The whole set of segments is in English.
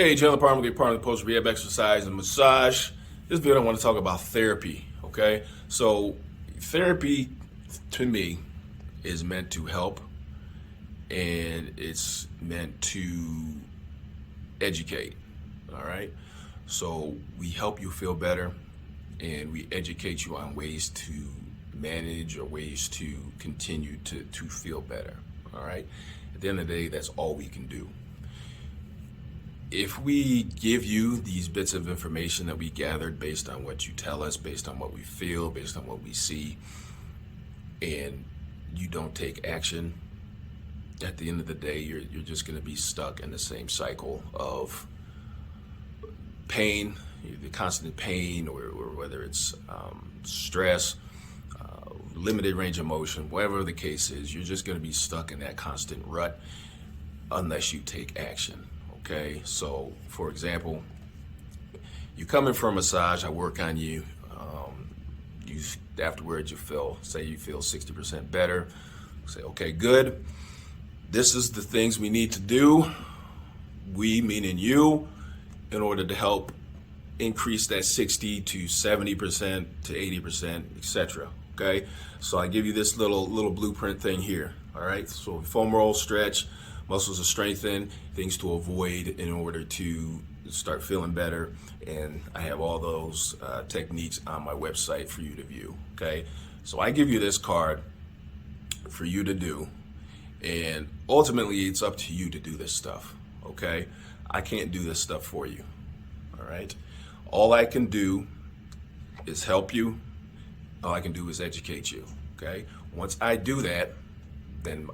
Hey, General Department, get part of the post rehab exercise and massage. This video I want to talk about therapy. Okay, so therapy to me is meant to help, and it's meant to educate. All right, so we help you feel better, and we educate you on ways to manage or ways to continue to feel better. All right, at the end of the day, that's all we can do. If we give you these bits of information that we gathered based on what you tell us, based on what we feel, based on what we see, and you don't take action, at the end of the day, you're just going to be stuck in the same cycle of pain, the constant pain, or whether it's stress, limited range of motion, whatever the case is, you're just going to be stuck in that constant rut unless you take action. Okay, so for example, you come in for a massage, I work on you, afterwards you feel 60% better, say, okay, good, this is the things we need to do, we meaning you, in order to help increase that 60 to 70% to 80%, etc. Okay, so I give you this little blueprint thing here. All right, so foam roll, stretch, muscles to strengthen, things to avoid in order to start feeling better, and I have all those techniques on my website for you to view. Okay, so I give you this card for you to do, and ultimately it's up to you to do this stuff. Okay, I can't do this stuff for you. All right, all I can do is help you. All I can do is educate you. Okay, once I do that, then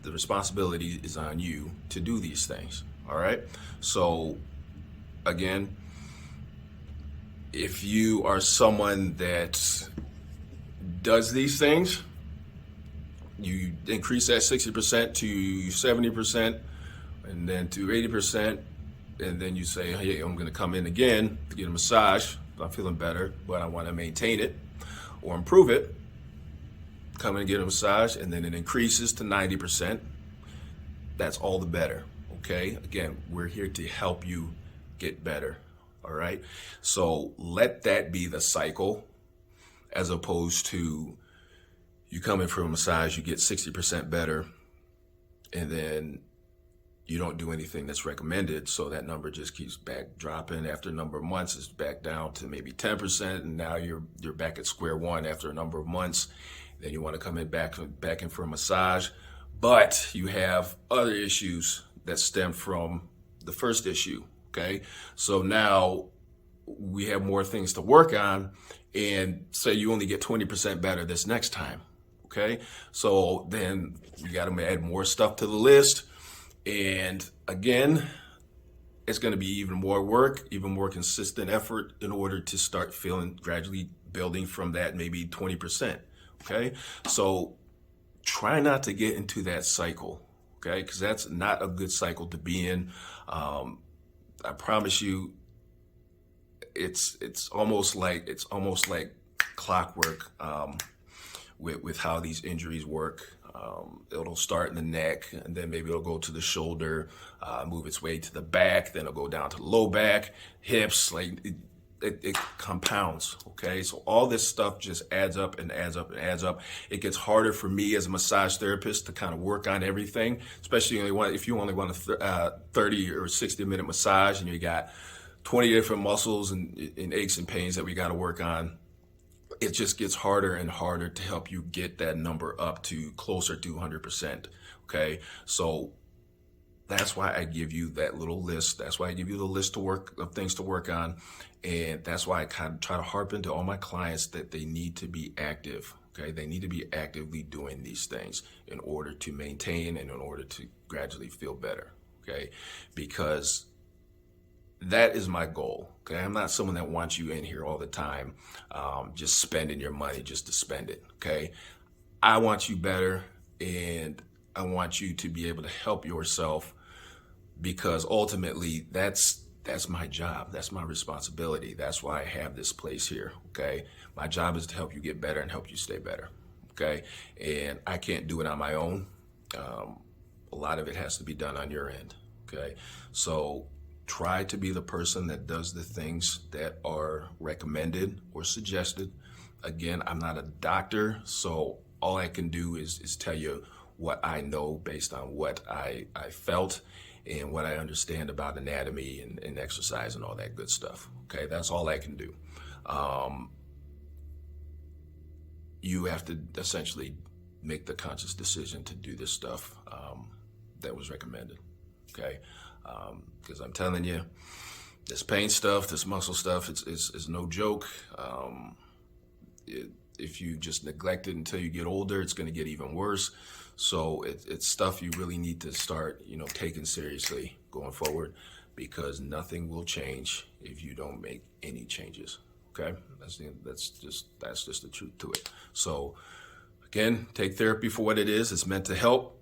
the responsibility is on you to do these things. All right, so again, if you are someone that does these things, you increase that 60% to 70% and then to 80%, and then you say, hey, I'm going to come in again to get a massage. I'm feeling better, but I want to maintain it or improve it. Come in and get a massage, and then it increases to 90%. That's all the better. Okay, again, we're here to help you get better. All right, so let that be the cycle, as opposed to you come in for a massage, you get 60% better, and then you don't do anything that's recommended, so that number just keeps back dropping. After a number of months, it's back down to maybe 10%, and now you're back at square one after a number of months. Then you want to come in back in for a massage, but you have other issues that stem from the first issue. Okay, so now we have more things to work on, and say you only get 20% better this next time. Okay, so then you got to add more stuff to the list, and again, it's going to be even more work, even more consistent effort in order to start feeling, gradually building from that maybe 20%. Okay, so try not to get into that cycle, okay, because that's not a good cycle to be in. I promise you, it's almost like clockwork with how these injuries work. It'll start in the neck, and then maybe it'll go to the shoulder, move its way to the back, then it'll go down to the low back, hips, like it compounds. Okay, so all this stuff just adds up and adds up and adds up. It gets harder for me as a massage therapist to kind of work on everything, especially if you only want a 30 or 60-minute massage and you got 20 different muscles and aches and pains that we got to work on. It just gets harder and harder to help you get that number up to closer to 100%. Okay, so that's why I give you that little list. That's why I give you the list of things to work on. And that's why I kind of try to harp into all my clients that they need to be active. Okay, they need to be actively doing these things in order to maintain and in order to gradually feel better. Okay, because that is my goal. Okay, I'm not someone that wants you in here all the time, just spending your money just to spend it. Okay, I want you better, and I want you to be able to help yourself, because ultimately that's my job. That's my responsibility. That's why I have this place here. Okay, my job is to help you get better and help you stay better. Okay, and I can't do it on my own. A lot of it has to be done on your end. Okay, so try to be the person that does the things that are recommended or suggested. Again, I'm not a doctor, so all I can do is tell you what I know based on what I felt and what I understand about anatomy and exercise and all that good stuff. Okay, that's all I can do. You have to essentially make the conscious decision to do this stuff that was recommended. Okay, because I'm telling you, this pain stuff, this muscle stuff, it's no joke. If you just neglect it until you get older, it's going to get even worse. So it's stuff you really need to start, taking seriously going forward, because nothing will change if you don't make any changes. Okay, that's just the truth to it. So again, take therapy for what it is. It's meant to help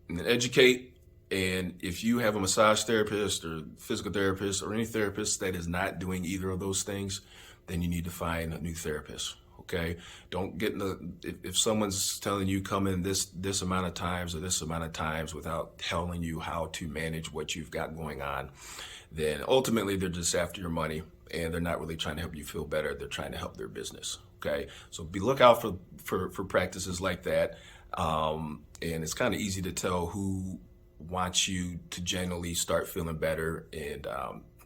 and educate. And if you have a massage therapist or physical therapist or any therapist that is not doing either of those things, then you need to find a new therapist. Okay, don't get in if someone's telling you come in this amount of times or this amount of times without telling you how to manage what you've got going on, then ultimately they're just after your money and they're not really trying to help you feel better. They're trying to help their business. Okay, so look out for practices like that. And it's kind of easy to tell who wants you to genuinely start feeling better and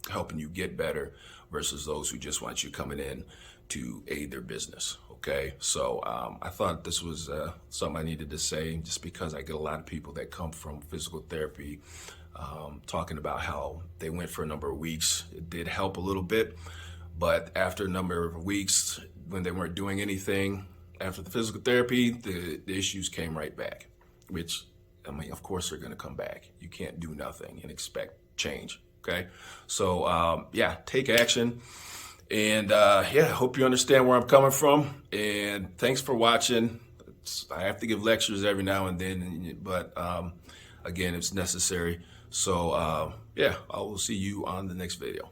helping you get better versus those who just want you coming in to aid their business. Okay, so I thought this was something I needed to say, just because I get a lot of people that come from physical therapy talking about how they went for a number of weeks. It did help a little bit, but after a number of weeks, when they weren't doing anything after the physical therapy, the issues came right back, which, I mean, of course they're going to come back. You can't do nothing and expect change. Okay, so yeah, take action. And yeah, hope you understand where I'm coming from. And thanks for watching. I have to give lectures every now and then, but again, it's necessary. So yeah, I will see you on the next video.